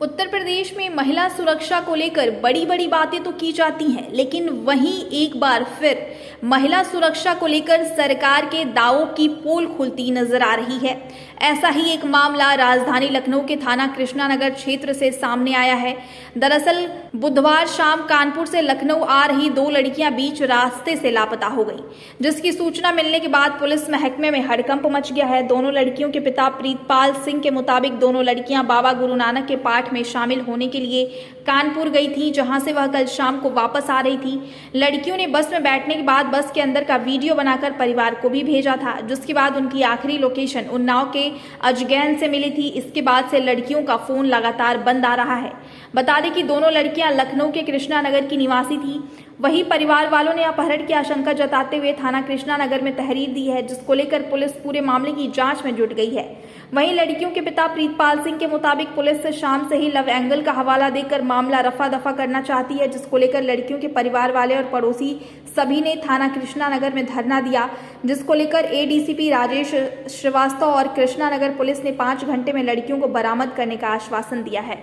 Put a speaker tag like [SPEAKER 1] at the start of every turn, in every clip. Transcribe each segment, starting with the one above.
[SPEAKER 1] उत्तर प्रदेश में महिला सुरक्षा को लेकर बड़ी बड़ी बातें तो की जाती हैं, लेकिन वहीं एक बार फिर महिला सुरक्षा को लेकर सरकार के दावों की पोल खुलती नजर आ रही है। ऐसा ही एक मामला राजधानी लखनऊ के थाना कृष्णानगर क्षेत्र से सामने आया है। दरअसल बुधवार शाम कानपुर से लखनऊ आ रही दो लड़कियां बीच रास्ते से लापता हो गईं, जिसकी सूचना मिलने के बाद पुलिस महकमे में हड़कंप मच गया है। दोनों लड़कियों के पिता प्रीतपाल सिंह के मुताबिक दोनों लड़कियां बाबा गुरु नानक के पाठ में शामिल होने के लिए कानपुर गई थी, जहां से वह कल शाम को वापस आ रही थी। लड़कियों ने बस में बैठने के बाद बस के अंदर का वीडियो बनाकर परिवार को भी भेजा था, जिसके बाद उनकी आखिरी लोकेशन उन्नाव के अजगैन से मिली थी। इसके बाद से लड़कियों का फोन लगातार बंद आ रहा है। बता दें कि दोनों लड़कियां लखनऊ के कृष्णानगर की निवासी थी। वहीं परिवार वालों ने अपहरण की आशंका जताते हुए थाना कृष्णानगर में तहरीर दी है, जिसको लेकर पुलिस पूरे मामले की जांच में जुट गई है। वहीं लड़कियों के पिता प्रीतपाल सिंह के मुताबिक पुलिस से शाम से ही लव एंगल का हवाला देकर मामला रफा दफा करना चाहती है, जिसको लेकर लड़कियों के परिवार वाले और पड़ोसी सभी ने थाना कृष्णानगर में धरना दिया, जिसको लेकर एडीसीपी राजेश श्रीवास्तव और कृष्णानगर पुलिस ने 5 घंटे में लड़कियों को बरामद करने का आश्वासन दिया है।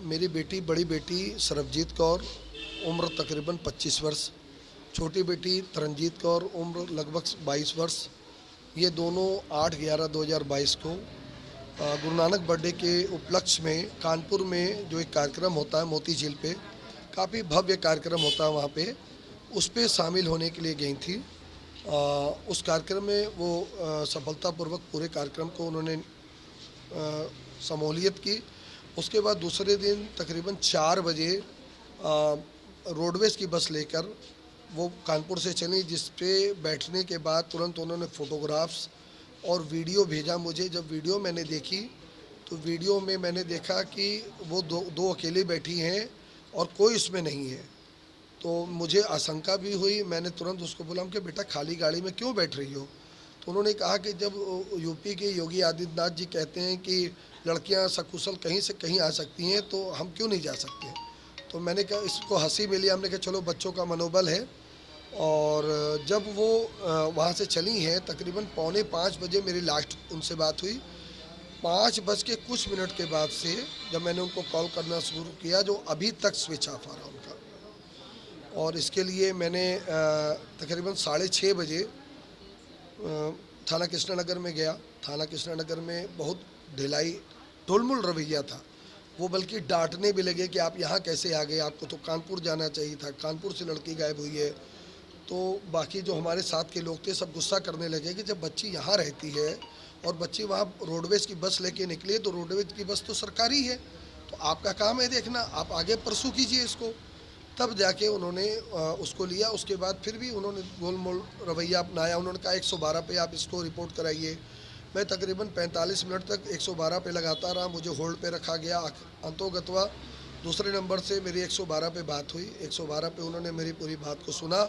[SPEAKER 2] मेरी बेटी, बड़ी बेटी सरबजीत कौर, उम्र तकरीबन 25 वर्ष, छोटी बेटी तरनजीत कौर, उम्र लगभग 22 वर्ष। ये दोनों 8/11/2022 को गुरु नानक बर्थडे के उपलक्ष्य में कानपुर में जो एक कार्यक्रम होता है मोती झील पे, काफ़ी भव्य कार्यक्रम होता है वहाँ पे, उस पे शामिल होने के लिए गई थी। उस कार्यक्रम में वो सफलतापूर्वक पूरे कार्यक्रम को उन्होंने शमूलियत की। उसके बाद दूसरे दिन तकरीबन 4 बजे रोडवेज़ की बस लेकर वो कानपुर से चली, जिस पे बैठने के बाद तुरंत उन्होंने फ़ोटोग्राफ्स और वीडियो भेजा मुझे। जब वीडियो मैंने देखी तो वीडियो में मैंने देखा कि वो दो अकेली बैठी हैं और कोई उसमें नहीं है। तो मुझे आशंका भी हुई। मैंने तुरंत उसको बोला कि बेटा खाली गाड़ी में क्यों बैठ रही हो? तो उन्होंने कहा कि जब यूपी के योगी आदित्यनाथ जी कहते हैं कि लड़कियां सकुशल कहीं से कहीं आ सकती हैं, तो हम क्यों नहीं जा सकते? तो मैंने कहा, इसको हंसी मिली। हमने कहा चलो बच्चों का मनोबल है। और जब वो वहाँ से चली हैं तकरीबन 4:45 बजे मेरी लास्ट उनसे बात हुई। 5 बज के कुछ मिनट के बाद से जब मैंने उनको कॉल करना शुरू किया, जो अभी तक स्विच ऑफ आ रहा उनका। और इसके लिए मैंने तकरीबन 6:30 बजे थाना कृष्णानगर में गया। थाना कृष्णानगर में बहुत ढिलाई ढुलमुल रवैया था। वो बल्कि डांटने भी लगे कि आप यहाँ कैसे आ गए, आपको तो कानपुर जाना चाहिए था, कानपुर से लड़की गायब हुई है। तो बाकी जो हमारे साथ के लोग थे सब गुस्सा करने लगे कि जब बच्ची यहाँ रहती है और बच्ची वहाँ रोडवेज़ की बस लेके निकली है, तो रोडवेज़ की बस तो सरकारी है, तो आपका काम है देखना, आप आगे परसू कीजिए इसको। तब जाके उन्होंने उसको लिया। उसके बाद फिर भी उन्होंने गोलमोल रवैया अपनाया। उन्होंने कहा 112 पे आप इसको रिपोर्ट कराइए। मैं तकरीबन 45 मिनट तक 112 पे लगाता रहा, मुझे होल्ड पे रखा गया। अंतोगत्वा दूसरे नंबर से मेरी 112 पे बात हुई। 112 पे उन्होंने मेरी पूरी बात को सुना।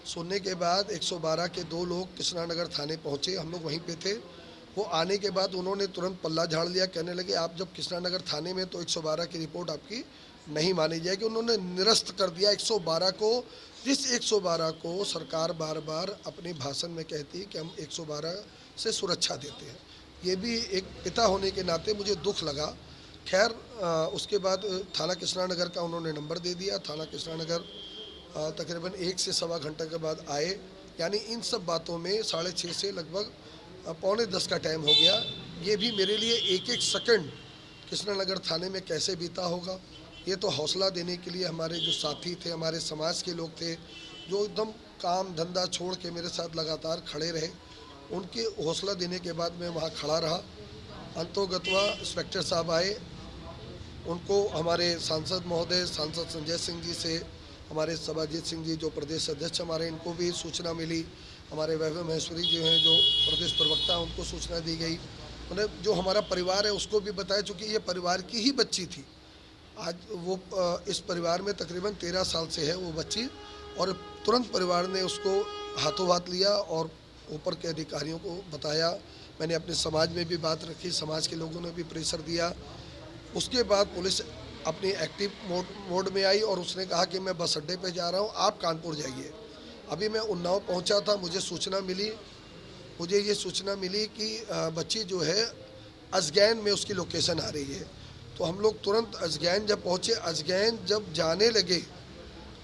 [SPEAKER 2] सुनने के बाद 112 के 2 लोग कृष्णानगर थाने पहुँचे, हम लोग वहीं पे थे। वो आने के बाद उन्होंने तुरंत पल्ला झाड़ लिया, कहने लगे आप जब कृष्णानगर थाने में तो 112 की रिपोर्ट आपकी नहीं मानी जाएगी। उन्होंने निरस्त कर दिया 112 को, जिस 112 को सरकार बार बार अपने भाषण में कहती है कि हम 112 से सुरक्षा देते हैं। ये भी एक पिता होने के नाते मुझे दुख लगा। खैर उसके बाद थाना कृष्णानगर का उन्होंने नंबर दे दिया। थाना कृष्णानगर तकरीबन 1 से सवा घंटे के बाद आए। यानी इन सब बातों में 6:30 से लगभग 9:45 का टाइम हो गया। ये भी मेरे लिए एक एक सेकंड कृष्णानगर थाने में कैसे बीता होगा, ये तो हौसला देने के लिए हमारे जो साथी थे, हमारे समाज के लोग थे, जो एकदम काम धंधा छोड़ के मेरे साथ लगातार खड़े रहे, उनके हौसला देने के बाद मैं वहाँ खड़ा रहा। अंतोगत्वा इंस्पेक्टर साहब आए, उनको हमारे सांसद महोदय, सांसद संजय सिंह जी से हमारे सभाजीत सिंह जी जो प्रदेश अध्यक्ष हमारे, इनको भी सूचना मिली। हमारे वैभव महेश्वरी जी हैं जो प्रदेश प्रवक्ता, उनको सूचना दी गई। उन्हें जो हमारा परिवार है उसको भी बताया, चूँकि ये परिवार की ही बच्ची थी। आज वो इस परिवार में तकरीबन 13 साल से है वो बच्ची, और तुरंत परिवार ने उसको हाथों हाथ लिया और ऊपर के अधिकारियों को बताया। मैंने अपने समाज में भी बात रखी, समाज के लोगों ने भी प्रेशर दिया। उसके बाद पुलिस अपनी एक्टिव मोड में आई और उसने कहा कि मैं बस अड्डे पे जा रहा हूँ, आप कानपुर जाइए। अभी मैं उन्नाव पहुँचा था, मुझे ये सूचना मिली कि बच्ची जो है अजगैन में उसकी लोकेशन आ रही है। तो हम लोग तुरंत अजगैन जब पहुँचे, अजगैन जब जाने लगे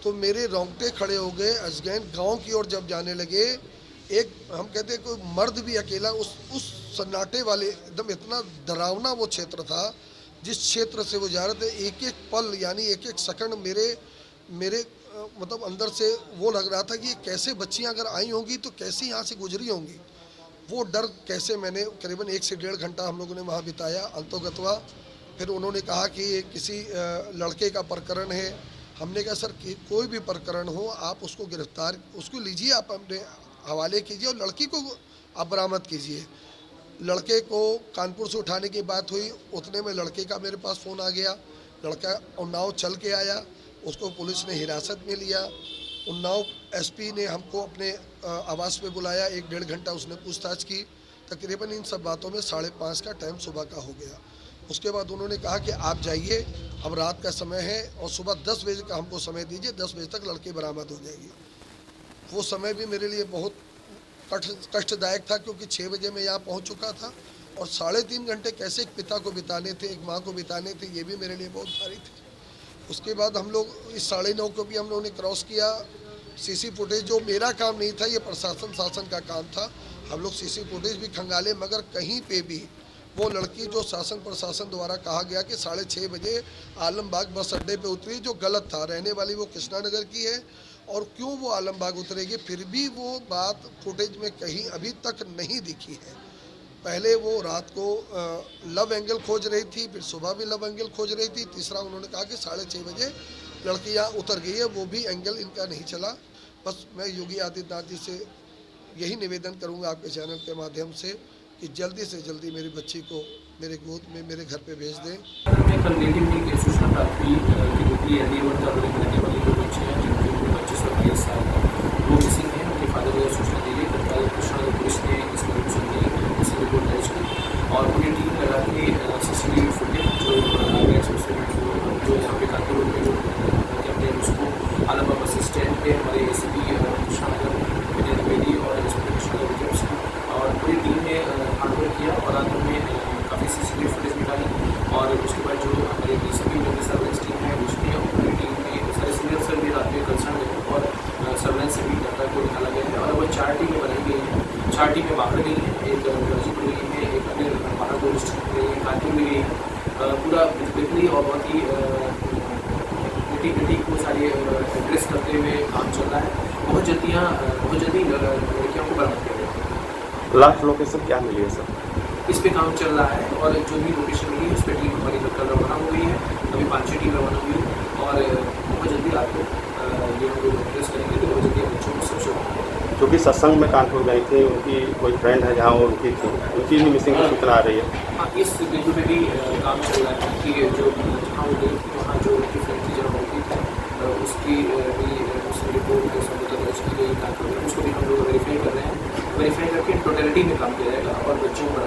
[SPEAKER 2] तो मेरे रोंगटे खड़े हो गए। अजगैन गांव की ओर जब जाने लगे, एक हम कहते हैं कोई मर्द भी अकेला उस सन्नाटे वाले एकदम इतना डरावना वो क्षेत्र था, जिस क्षेत्र से वो जा रहे थे, एक एक पल यानी एक एक सेकंड मेरे मतलब अंदर से वो लग रहा था कि ये कैसे बच्चियां अगर आई होंगी तो कैसे यहाँ से गुजरी होंगी। वो डर कैसे, मैंने करीबन 1 से 1.5 घंटा हम लोगों ने वहाँ बिताया। अंतोगत्वा फिर उन्होंने कहा कि ये किसी लड़के का प्रकरण है। हमने कहा सर कि कोई भी प्रकरण हो आप उसको गिरफ्तार उसको लीजिए, आप अपने हवाले कीजिए और लड़की को आप बरामद कीजिए। लड़के को कानपुर से उठाने की बात हुई, उतने में लड़के का मेरे पास फ़ोन आ गया। लड़का उन्नाव चल के आया, उसको पुलिस ने हिरासत में लिया। उन्नाव एसपी ने हमको अपने आवास में बुलाया, 1-1.5 घंटा उसने पूछताछ की। तकरीबन इन सब बातों में 5:30 का टाइम सुबह का हो गया। उसके बाद उन्होंने कहा कि आप जाइए, अब रात का समय है और सुबह 10 बजे का हमको समय दीजिए, 10 बजे तक लड़की बरामद हो जाएगी। वो समय भी मेरे लिए बहुत कष्टदायक था, क्योंकि 6 बजे मैं यहाँ पहुँच चुका था और 3.5 घंटे कैसे एक पिता को बिताने थे, एक माँ को बिताने थे, ये भी मेरे लिए बहुत भारी थे। उसके बाद हम लोग इस 9:30 को भी हम लोगों ने क्रॉस किया। सीसी फुटेज, जो मेरा काम नहीं था, ये प्रशासन शासन का काम था, हम लोग सीसी फुटेज भी खंगाले, मगर कहीं पे भी वो लड़की जो शासन प्रशासन द्वारा कहा गया कि 6:30 बजे आलमबाग बस अड्डे पे उतरी, जो गलत था। रहने वाली वो कृष्णा नगर की है और क्यों वो आलमबाग उतरेगी, फिर भी वो बात फुटेज में कहीं अभी तक नहीं दिखी है। पहले वो रात को लव एंगल खोज रही थी, फिर सुबह भी लव एंगल खोज रही थी। तीसरा उन्होंने कहा कि 6:30 बजे लड़की यहाँ उतर गई है, वो भी एंगल इनका नहीं चला। बस मैं योगी आदित्यनाथ जी से यही निवेदन करूँगा आपके चैनल के माध्यम से कि जल्दी से जल्दी मेरी बच्ची को मेरे गोद में मेरे घर पे भेज दें।
[SPEAKER 3] कल नेटिव में एक सूचना प्राप्त हुई कि दुबली एरिया में दरोड़े में रहने वाली 2 बच्चे हैं, जिनकी उम्र 25 और 22 साल है, वो मिसिंग है। उनके फादर को सूचना दी गई, तत्काल कृष्णा पुलिस ने इसकी रिपोर्ट दी, इसी रिपोर्ट दर्ज की और पूरी टीम लगा के CCTV फुटेज जो जो यहाँ पे कानपुर रोड में जो कहते हैं उसको आलमबाग बस स्टैंड पे हमारे ACP कृष्णा नगर विजय द्विवेदी और इंस्पेक्टर कृष्णा विजय और पूरी टीम ने हार्डवर्क किया और रात में काफ़ी CCTV फुटेज निकाली। और उसके बाद जो हमारे DCP सर्वेलेंस टीम है उसने पूरी टीम में सारे सीनियर सर भी रात में कंसर्न गए और सर्वेलेंस से भी डाटा को निकाला गया है और वो 4 टीमें बनाई गई हैं। 4 टीमें बाहर गई हैं, एक गाजीपुर गई है, एक अन्य महाराजगंज डिस्ट्रिक्ट गई है, कानपुर में गई है। पूरा बिजली और बहुत ही नटी को सारी एड्रेस करते हुए काम चल रहा है। बहुत जल्दी लड़कियों को बरामद किया गया।
[SPEAKER 4] लास्ट लोकेशन क्या मिली है सर?
[SPEAKER 3] इस पे काम चल रहा है और जो भी लोकेशन मिली है उस पर टीम हमारी कल रवाना हो गई है। अभी 5-6 टीम रवाना हुई है और बहुत जल्दी रात को ये हम लोग एड्रेस करेंगे तो बहुत जल्दी बच्चों को सब शुरू।
[SPEAKER 4] जो कि सत्संग में कानपुर गई थी, उनकी कोई फ्रेंड है जहाँ वो उनकी थी, उनकी भी मिसिंग की सूचना आ रही है।
[SPEAKER 3] हाँ, इस बिंदु पे भी काम चल रहा है कि जो जहाँ वो गई थी वहाँ जो उनकी फ्रेंड थी जहाँ होती थी उसकी भी उसकी रिपोर्ट सबूत दर्ज की गई कानपुर में, उसको भी हम लोग वेरीफाई कर रहे हैं। वेरीफाई करके टोटलिटी में काम किया जाएगा और बच्चों पर